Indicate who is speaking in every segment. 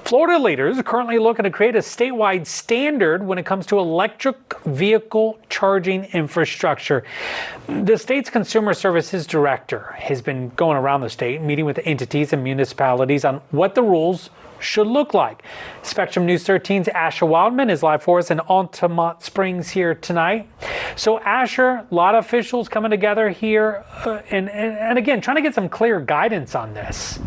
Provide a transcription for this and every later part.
Speaker 1: Florida leaders are currently looking to create a statewide standard when it comes to electric vehicle charging infrastructure. The state's Consumer Services Director has been going around the state, meeting with entities and municipalities on what the rules should look like. Spectrum News 13's Asher Wildman is live for us in Altamont Springs here tonight. So Asher, a lot of officials coming together here and again, trying to get some clear guidance on this.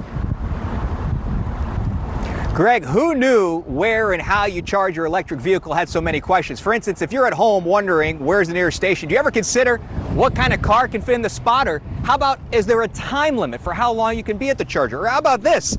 Speaker 2: Greg, who knew where and how you charge your electric vehicle had so many questions? For instance, if you're at home wondering where's the nearest station, do you ever consider what kind of car can fit in the spot? Or how about, is there a time limit for how long you can be at the charger? Or how about this?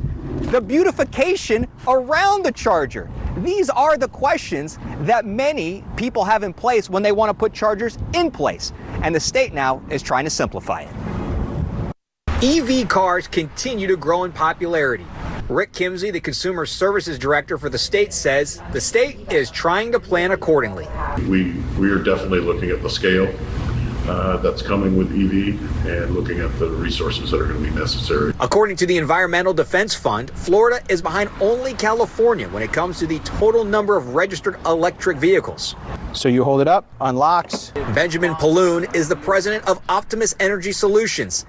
Speaker 2: The beautification around the charger. These are the questions that many people have in place when they want to put chargers in place. And the state now is trying to simplify it. EV cars continue to grow in popularity. Rick Kimsey, the Consumer Services Director for the state, says the state is trying to plan accordingly.
Speaker 3: We are definitely looking at the scale that's coming with EV and looking at the resources that are going to be necessary.
Speaker 2: According to the Environmental Defense Fund, Florida is behind only California when it comes to the total number of registered electric vehicles.
Speaker 4: So you hold it up, unlocks.
Speaker 2: Benjamin Pauluhn is the president of Optimus Energy Solutions.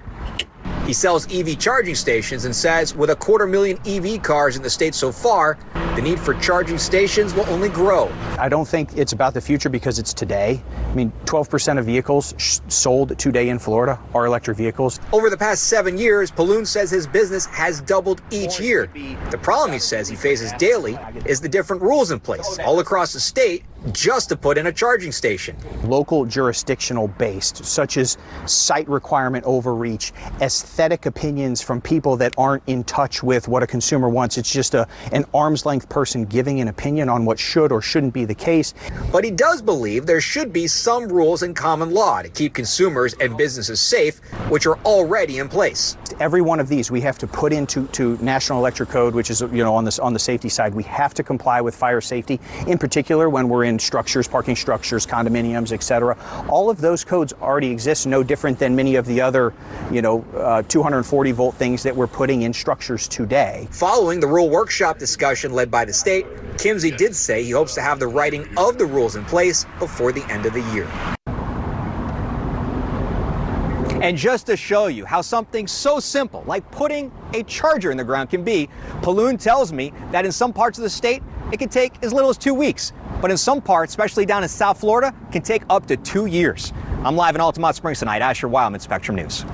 Speaker 2: He sells EV charging stations and says with 250,000 EV cars in the state so far, the need for charging stations will only grow.
Speaker 4: I don't think it's about the future because it's today. I mean, 12% of vehicles sold today in Florida are electric vehicles.
Speaker 2: Over the past 7 years, Pauluhn says his business has doubled each year. The problem, he says, he faces daily is the different rules in place all across the state just to put in a charging station.
Speaker 4: Local jurisdictional based, such as site requirement overreach, aesthetic opinions from people that aren't in touch with what a consumer wants. It's just an arm's length person giving an opinion on what should or shouldn't be the case.
Speaker 2: But he does believe there should be some rules in common law to keep consumers and businesses safe, which are already in place.
Speaker 4: Every one of these we have to put into National Electric Code, which is, on the safety side. We have to comply with fire safety, in particular when we're in structures, parking structures, condominiums, etc. All of those codes already exist, no different than many of the other, 240 volt things that we're putting in structures today.
Speaker 2: Following the rule workshop discussion led by the state, Kimsey did say he hopes to have the writing of the rules in place before the end of the year. And just to show you how something so simple like putting a charger in the ground can be, Pauluhn tells me that in some parts of the state, it can take as little as 2 weeks. But in some parts, especially down in South Florida, can take up to 2 years. I'm live in Altamont Springs tonight. Asher Wildman, Spectrum News.